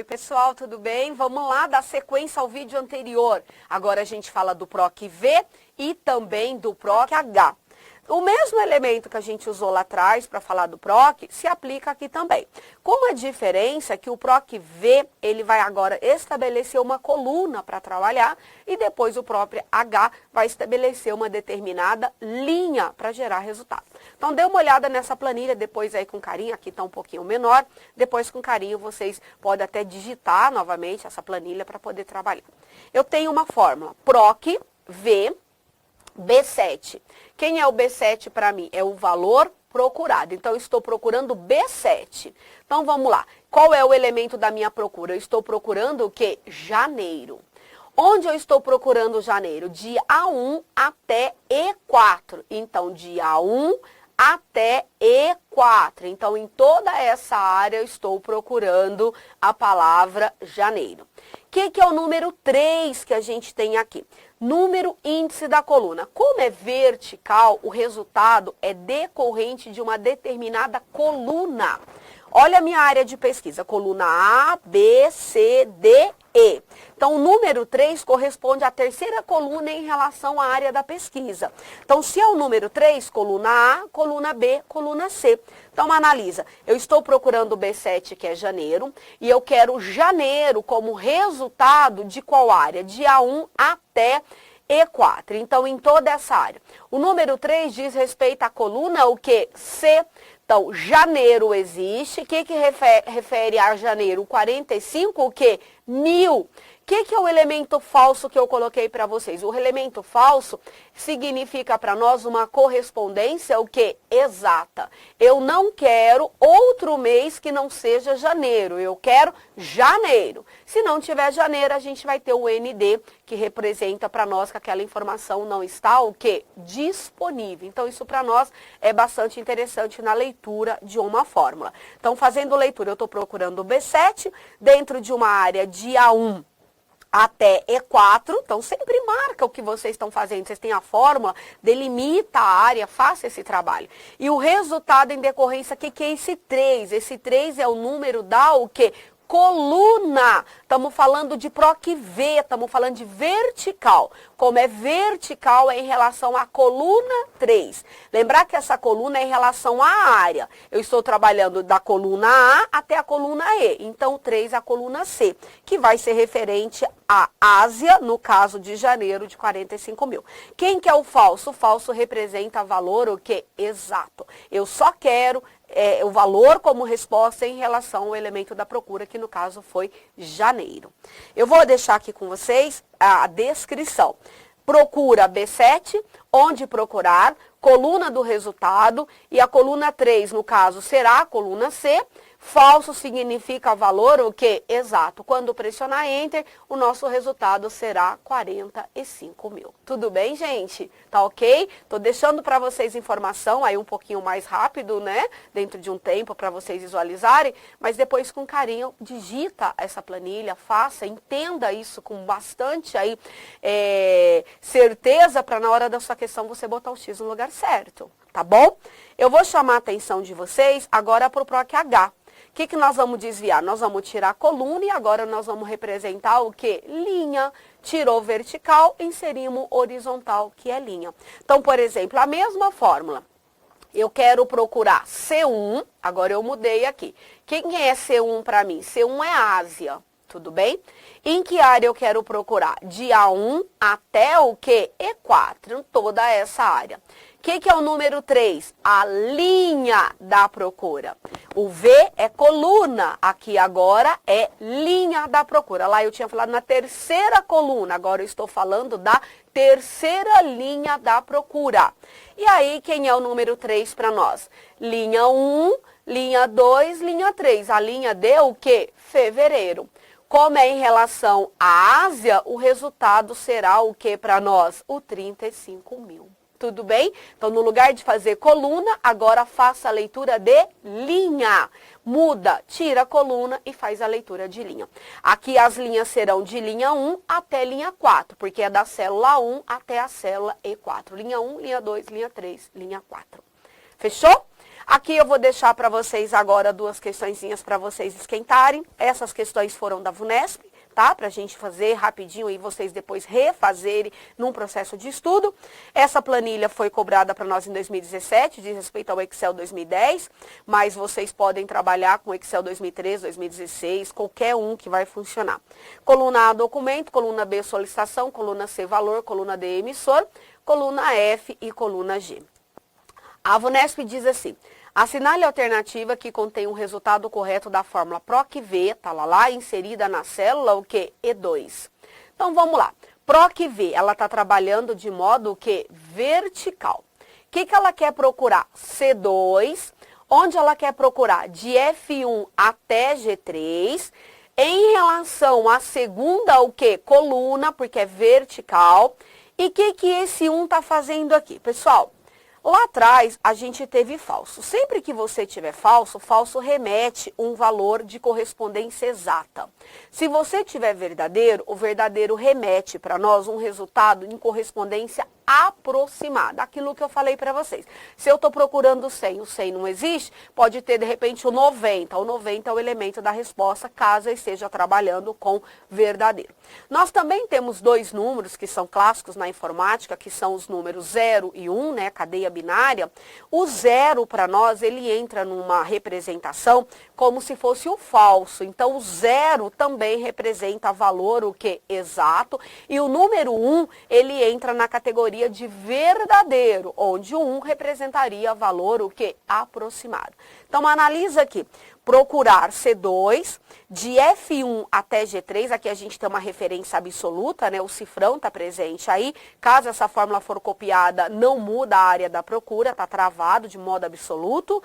pessoal, tudo bem? Vamos lá dar sequência ao vídeo anterior. Agora a gente fala do PROC V e também do PROC H. O mesmo elemento que a gente usou lá atrás para falar do PROC se aplica aqui também. Com a diferença que o PROC V, ele vai agora estabelecer uma coluna para trabalhar e depois o próprio H vai estabelecer uma determinada linha para gerar resultado. Então dê uma olhada nessa planilha, depois aí com carinho, aqui está um pouquinho menor, depois com carinho vocês podem até digitar novamente essa planilha para poder trabalhar. Eu tenho uma fórmula, PROC V, B7. Quem é o B7 para mim? É o valor procurado. Então, eu estou procurando B7. Então, vamos lá. Qual é o elemento da minha procura? Eu estou procurando o quê? Janeiro. Onde eu estou procurando janeiro? De A1 até E4. Então, de A1 até E4. Então, em toda essa área, eu estou procurando a palavra janeiro. O que é o número 3 que a gente tem aqui? Número índice da coluna. Como é vertical, o resultado é decorrente de uma determinada coluna. Olha a minha área de pesquisa, coluna A, B, C, D, E. Então, o número 3 corresponde à terceira coluna em relação à área da pesquisa. Então, se é o número 3, coluna A, coluna B, coluna C. Então, analisa. Eu estou procurando o B7, que é janeiro, e eu quero janeiro como resultado de qual área? De A1 até E4. Então, em toda essa área. O número 3 diz respeito à coluna, o quê? C. Então, janeiro existe. O que refere a janeiro? 45, o quê? 1000. O que é o elemento falso que eu coloquei para vocês? O elemento falso significa para nós uma correspondência, o quê? Exata. Eu não quero outro mês que não seja janeiro. Eu quero janeiro. Se não tiver janeiro, a gente vai ter o ND, que representa para nós que aquela informação não está, o quê? Disponível. Então, isso para nós é bastante interessante na leitura de uma fórmula. Então, fazendo leitura, eu estou procurando o B7 dentro de uma área de A1 até E4, então sempre marca o que vocês estão fazendo, vocês têm a fórmula, delimita a área, faça esse trabalho. E o resultado em decorrência, o que é esse 3? Esse 3 é o número da o quê? Coluna. Estamos falando de PROC V, estamos falando de vertical. Como é vertical, é em relação à coluna 3. Lembrar que essa coluna é em relação à área. Eu estou trabalhando da coluna A até a coluna E. Então, o 3 é a coluna C, que vai ser referente à Ásia, no caso de janeiro, de 45 mil. Quem que é o falso? O falso representa valor o quê? Exato. Eu só quero o valor como resposta em relação ao elemento da procura, que no caso foi janeiro. Eu vou deixar aqui com vocês a descrição. Procura B7, onde procurar, coluna do resultado, e a coluna 3, no caso, será a coluna C. Falso significa valor o quê? Exato. Quando pressionar Enter, o nosso resultado será 45 mil. Tudo bem, gente? Tá ok? Tô deixando para vocês informação aí um pouquinho mais rápido, né? Dentro de um tempo para vocês visualizarem, mas depois com carinho digita essa planilha, faça, entenda isso com bastante aí certeza para na hora da sua questão você botar o X no lugar certo, tá bom? Eu vou chamar a atenção de vocês agora para o PROC H. O que nós vamos desviar? Nós vamos tirar a coluna e agora nós vamos representar o quê? Linha. Tirou vertical, inserimos horizontal, que é linha. Então, por exemplo, a mesma fórmula. Eu quero procurar C1, agora eu mudei aqui. Quem é C1 para mim? C1 é Ásia, tudo bem? Em que área eu quero procurar? De A1 até o quê? E4, toda essa área. O que é o número 3? A linha da procura. O V é coluna, aqui agora é linha da procura. Lá eu tinha falado na terceira coluna, agora eu estou falando da terceira linha da procura. E aí, quem é o número 3 para nós? Linha 1, linha 2, linha 3. A linha deu o quê? Fevereiro. Como é em relação à Ásia, o resultado será o que para nós? O 35 mil. Tudo bem? Então, no lugar de fazer coluna, agora faça a leitura de linha. Muda, tira a coluna e faz a leitura de linha. Aqui as linhas serão de linha 1 até linha 4, porque é da célula 1 até a célula E4. Linha 1, linha 2, linha 3, linha 4. Fechou? Aqui eu vou deixar para vocês agora duas questõezinhas para vocês esquentarem. Essas questões foram da VUNESP, tá? Para a gente fazer rapidinho e vocês depois refazerem num processo de estudo. Essa planilha foi cobrada para nós em 2017, diz respeito ao Excel 2010, mas vocês podem trabalhar com Excel 2013, 2016, qualquer um que vai funcionar. Coluna A, documento, coluna B, solicitação, coluna C, valor, coluna D, emissor, coluna F e coluna G. A VUNESP diz assim: assinale a alternativa que contém o resultado correto da fórmula PROC-V, tá lá, inserida na célula, o que? E2. Então, vamos lá. PROC-V, ela está trabalhando de modo o que? Vertical. O que ela quer procurar? C2, onde ela quer procurar de F1 até G3, em relação à segunda, o que? Coluna, porque é vertical. E o que esse 1 está fazendo aqui? Pessoal, lá atrás, a gente teve falso. Sempre que você tiver falso, falso remete um valor de correspondência exata. Se você tiver verdadeiro, o verdadeiro remete para nós um resultado em correspondência aproximada. Aquilo que eu falei para vocês. Se eu estou procurando 100, o 100 não existe, pode ter de repente o 90. O 90 é o elemento da resposta, caso eu esteja trabalhando com verdadeiro. Nós também temos dois números que são clássicos na informática, que são os números 0 e 1, né, cadeia binária. O 0 para nós, ele entra numa representação como se fosse o falso. Então o 0 também representa valor o que? Exato. E o número 1, ele entra na categoria de verdadeiro, onde o 1 representaria valor o que? Aproximado. Então analisa aqui. Procurar C2, de F1 até G3, aqui a gente tem uma referência absoluta, né? O cifrão está presente aí. Caso essa fórmula for copiada, não muda a área da procura, está travado de modo absoluto.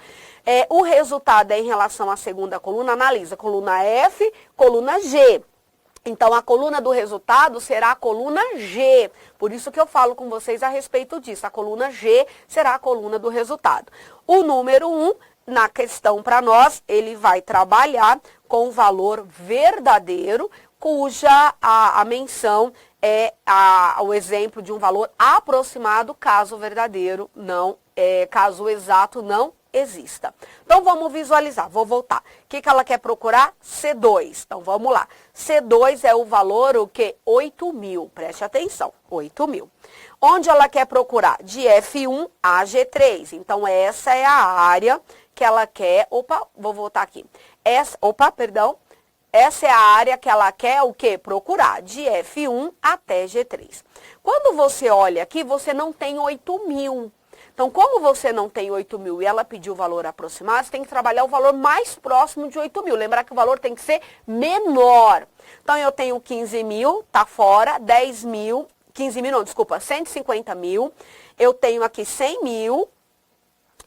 O resultado é em relação à segunda coluna, analisa coluna F, coluna G. Então, a coluna do resultado será a coluna G. Por isso que eu falo com vocês a respeito disso. A coluna G será a coluna do resultado. O número 1, na questão para nós, ele vai trabalhar com o valor verdadeiro, cuja a menção é o exemplo de um valor aproximado, caso verdadeiro não, caso exato não exista. Então, vamos visualizar. Vou voltar. O que ela quer procurar? C2. Então, vamos lá. C2 é o valor, o que? 8.000. Preste atenção. 8.000. Onde ela quer procurar? De F1 a G3. Então, essa é a área que ela quer... Opa, vou voltar aqui. Essa é a área que ela quer o quê? Procurar. De F1 até G3. Quando você olha aqui, você não tem 8.000. Então, como você não tem 8.000 e ela pediu o valor aproximado, você tem que trabalhar o valor mais próximo de 8.000. Lembrar que o valor tem que ser menor. Então, eu tenho 15.000, tá fora, 10.000, 15.000 não, desculpa, 150.000. Eu tenho aqui 100.000.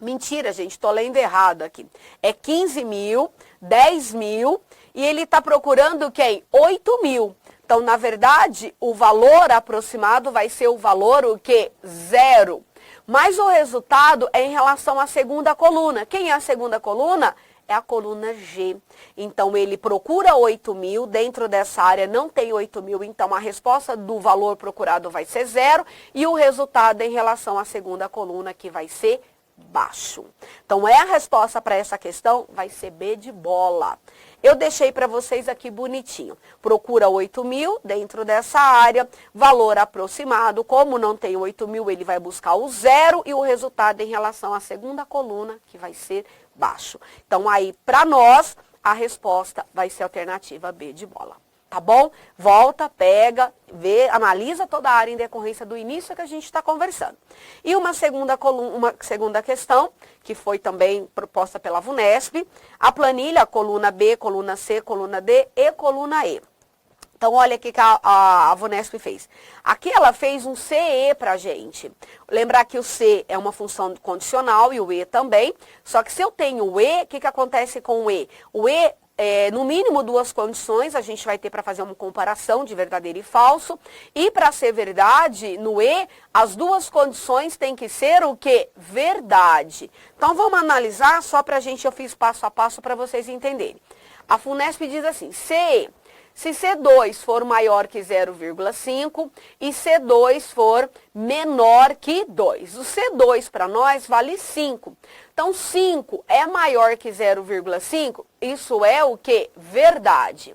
Mentira, gente, tô lendo errado aqui. É 15.000, 10.000 e ele está procurando quem? 8.000. Então, na verdade, o valor aproximado vai ser o valor o quê? 0. Mas o resultado é em relação à segunda coluna. Quem é a segunda coluna? É a coluna G. Então, ele procura 8.000, dentro dessa área não tem 8.000, então a resposta do valor procurado vai ser 0 e o resultado em relação à segunda coluna que vai ser baixo. Então, a resposta para essa questão vai ser B de bola. Eu deixei para vocês aqui bonitinho. Procura 8.000 dentro dessa área, valor aproximado. Como não tem 8.000, ele vai buscar o 0 e o resultado em relação à segunda coluna, que vai ser baixo. Então, aí, para nós, a resposta vai ser a alternativa B de bola. Tá bom? Volta, pega, vê, analisa toda a área em decorrência do início que a gente está conversando. E uma segunda questão, que foi também proposta pela VUNESP, a planilha, coluna B, coluna C, coluna D e coluna E. Então, olha o que a VUNESP fez. Aqui ela fez um CE pra gente. Lembrar que o C é uma função condicional e o E também. Só que se eu tenho o E, o que acontece com o E? O E, no mínimo duas condições, a gente vai ter para fazer uma comparação de verdadeiro e falso. E para ser verdade, no E, as duas condições têm que ser o quê? Verdade. Então, vamos analisar só para a gente, eu fiz passo a passo para vocês entenderem. A VUNESP diz assim, CE. Se C2 for maior que 0,5 e C2 for menor que 2. O C2 para nós vale 5. Então, 5 é maior que 0,5, isso é o que? Verdade.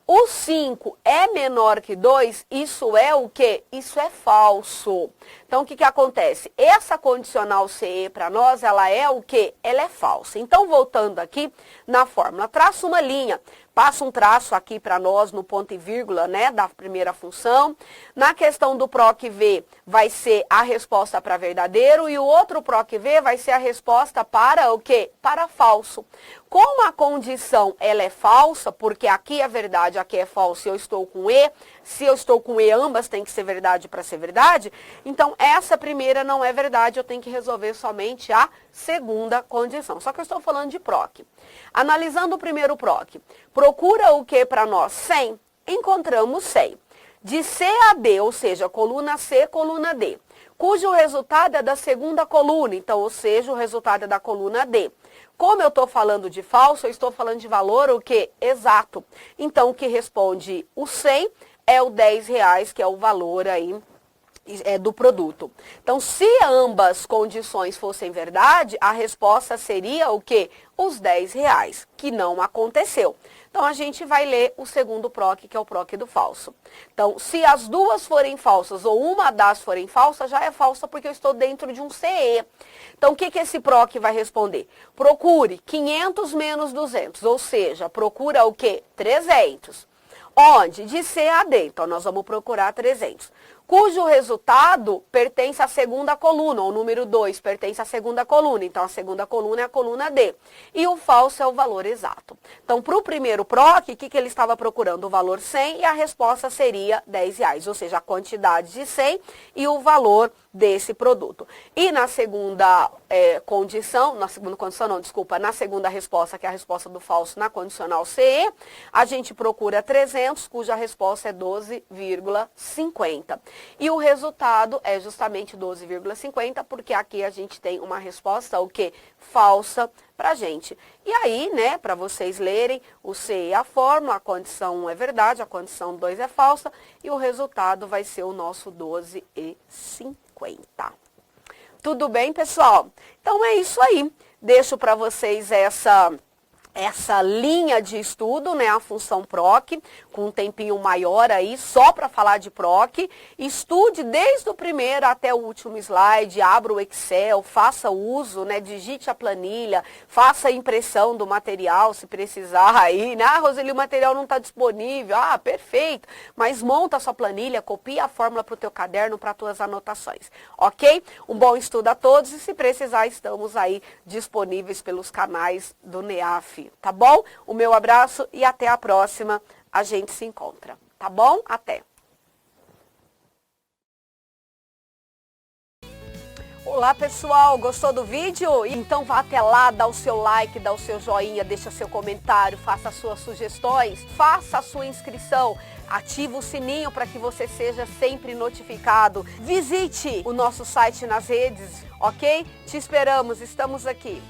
O 5 é menor que 2, isso é o quê? Isso é falso. Então, o que acontece? Essa condicional CE para nós, ela é o quê? Ela é falsa. Então, voltando aqui na fórmula, traço uma linha. Passa um traço aqui para nós no ponto e vírgula, né, da primeira função. Na questão do PROC V, vai ser a resposta para verdadeiro e o outro PROC V vai ser a resposta para o quê? Para falso. Como a condição ela é falsa, porque aqui é verdade, aqui é falso, e eu estou com E, se eu estou com E, ambas têm que ser verdade para ser verdade, então essa primeira não é verdade, eu tenho que resolver somente a segunda condição. Só que eu estou falando de PROC. Analisando o primeiro PROC, procura o que para nós? 100. Encontramos 100. De C a D, ou seja, coluna C, coluna D, cujo resultado é da segunda coluna, então, ou seja, o resultado é da coluna D. Como eu estou falando de falso, eu estou falando de valor o que? Exato. Então, o que responde o 100 é o R$10, que é o valor aí do produto. Então, se ambas condições fossem verdade, a resposta seria o quê? Os R$10, que não aconteceu. Então, a gente vai ler o segundo PROC, que é o PROC do falso. Então, se as duas forem falsas ou uma das forem falsas, já é falsa porque eu estou dentro de um CE. Então, o que esse PROC vai responder? Procure 500 menos 200, ou seja, procura o quê? 300. Onde? De C a D. Então, nós vamos procurar 300. Cujo resultado pertence à segunda coluna, o número 2 pertence à segunda coluna, então a segunda coluna é a coluna D. E o falso é o valor exato. Então, para o primeiro PROC, o que ele estava procurando? O valor 100 e a resposta seria R$10, ou seja, a quantidade de 100 e o valor desse produto. E na segunda na segunda resposta, que é a resposta do falso na condicional CE, a gente procura 300, cuja resposta é 12,50. E o resultado é justamente 12,50, porque aqui a gente tem uma resposta, o quê? Falsa pra gente. E aí, né, para vocês lerem, o CE é a fórmula, a condição 1 é verdade, a condição 2 é falsa, e o resultado vai ser o nosso 12,50. Tudo bem, pessoal? Então é isso aí. Deixo para vocês essa linha de estudo, né, a função PROC, com um tempinho maior aí, só para falar de PROC. Estude desde o primeiro até o último slide, abra o Excel, faça uso, né, digite a planilha, faça a impressão do material, se precisar aí, né, Roseli, o material não está disponível, perfeito, mas monta a sua planilha, copia a fórmula para o teu caderno, para as tuas anotações, ok? Um bom estudo a todos e se precisar, estamos aí disponíveis pelos canais do NEAF. Tá bom? O meu abraço e até a próxima. A gente se encontra. Tá bom? Até. Olá, pessoal. Gostou do vídeo? Então vá até lá, dá o seu like, dá o seu joinha, deixa seu comentário, faça as suas sugestões, faça a sua inscrição. Ativa o sininho para que você seja sempre notificado. Visite o nosso site nas redes, ok? Te esperamos, estamos aqui.